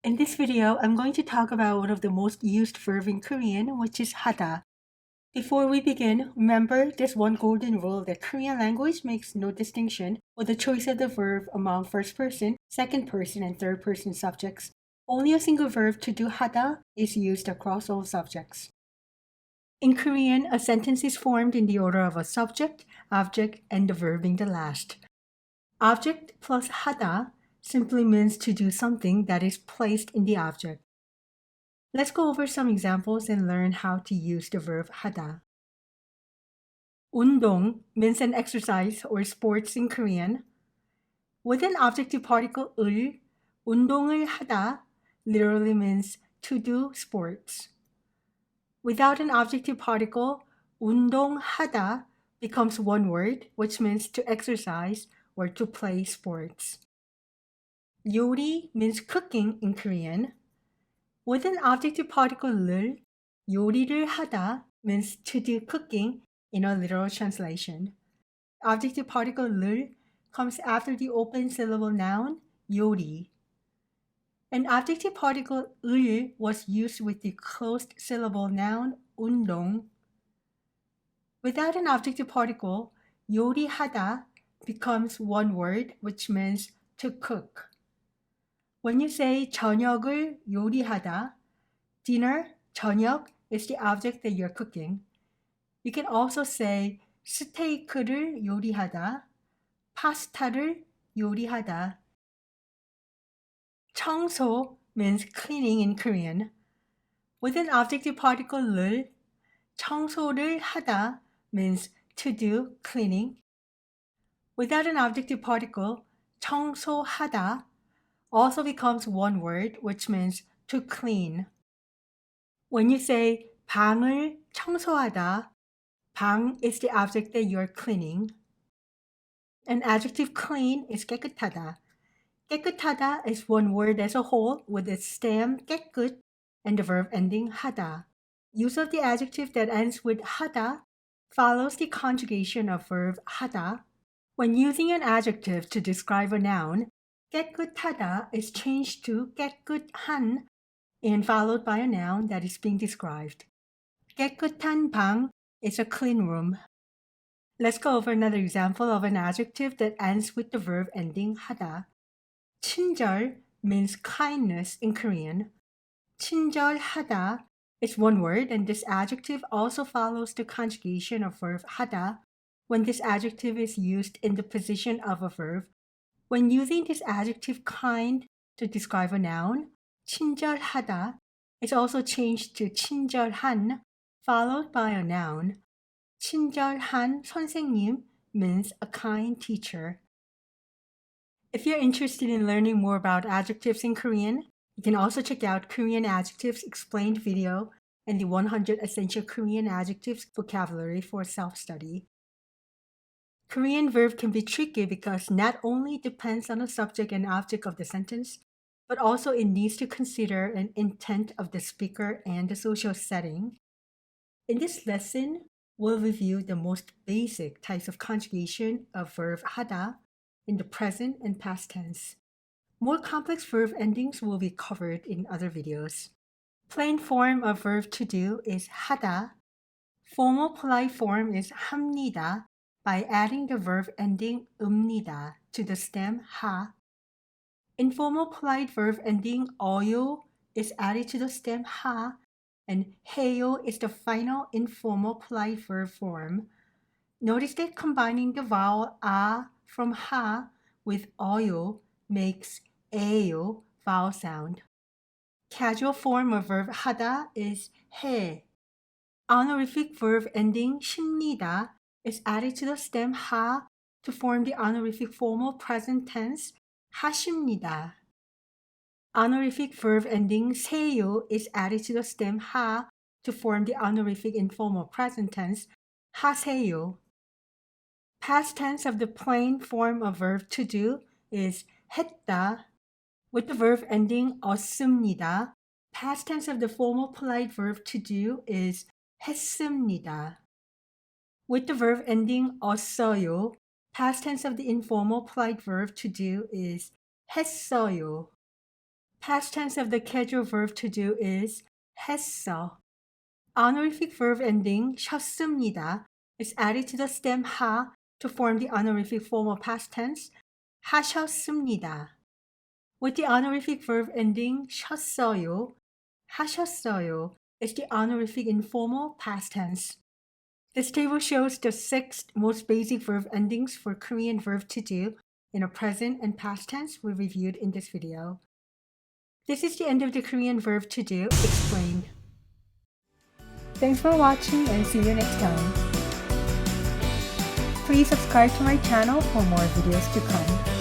In this video, I'm going to talk about one of the most used verb in Korean, which is hada. Before we begin, remember there's one golden rule that Korean language makes no distinction with the choice of the verb among first person, second person, and third person subjects. Only a single verb to do hada is used across all subjects. In Korean, a sentence is formed in the order of a subject, object, and the verb being the last. Object plus hada simply means to do something that is placed in the object. Let's go over some examples and learn how to use the verb 하다. 운동 means an exercise or sports in Korean. With an objective particle 을, 운동을 하다 literally means to do sports. Without an objective particle, 운동하다 becomes one word, which means to exercise or to play sports. 요리 means cooking in Korean. With an objective particle 를, 요리를 하다 means to do cooking in a literal translation. Objective particle 를 comes after the open syllable noun 요리. An objective particle 을 was used with the closed syllable noun 운동. Without an objective particle, 요리하다 becomes one word, which means to cook. When you say 저녁을 요리하다, dinner, 저녁, is the object that you're cooking. You can also say 스테이크를 요리하다, 파스타를 요리하다. 청소 means cleaning in Korean. With an objective particle 를, 청소를 하다 means to do cleaning. Without an objective particle, 청소하다 also becomes one word, which means to clean. When you say 방을 청소하다, 방 is the object that you're cleaning. An adjective clean is 깨끗하다. 깨끗하다 is one word as a whole with its stem 깨끗 and the verb ending 하다. Use of the adjective that ends with 하다 follows the conjugation of verb 하다. When using an adjective to describe a noun, 깨끗하다 is changed to 깨끗한 and followed by a noun that is being described. 깨끗한 방 is a clean room. Let's go over another example of an adjective that ends with the verb ending 하다. 친절 means kindness in Korean. 친절하다 is one word, and this adjective also follows the conjugation of verb 하다 when this adjective is used in the position of a verb. When using this adjective kind to describe a noun, 친절하다 is also changed to 친절한, followed by a noun. 친절한 선생님 means a kind teacher. If you're interested in learning more about adjectives in Korean, you can also check out Korean Adjectives Explained video and the 100 Essential Korean Adjectives vocabulary for self-study. Korean verb can be tricky because not only depends on the subject and object of the sentence, but also it needs to consider an intent of the speaker and the social setting. In this lesson, we'll review the most basic types of conjugation of verb 하다 in the present and past tense. More complex verb endings will be covered in other videos. Plain form of verb to do is 하다. Formal polite form is 합니다 by adding the verb ending 읍니다 to the stem 하. Informal polite verb ending 어요 is added to the stem 하, and 해요 is the final informal polite verb form. Notice that combining the vowel 아 from 하 with 어요 makes 에요 vowel sound. Casual form of verb 하다 is 해. Honorific verb ending 십니다 is added to the stem 하 to form the honorific formal present tense 하십니다. Honorific verb ending 세요 is added to the stem 하 to form the honorific informal present tense 하세요. Past tense of the plain form of verb to do is 했다. With the verb ending 었습니다. Past tense of the formal polite verb to do is 했습니다. With the verb ending 었어요. Past tense of the informal polite verb to do is 했어요. Past tense of the casual verb to do is 했어. Honorific verb ending 셨습니다 is added to the stem 하 to form the honorific form of past tense 하셨습니다. With the honorific verb ending 셨어요, 하셨어요 is the honorific informal past tense. This table shows the 6 most basic verb endings for Korean verb to do in a present and past tense we reviewed in this video. This is the end of the Korean verb to do explained. Thanks for watching and see you next time. Please subscribe to my channel for more videos to come.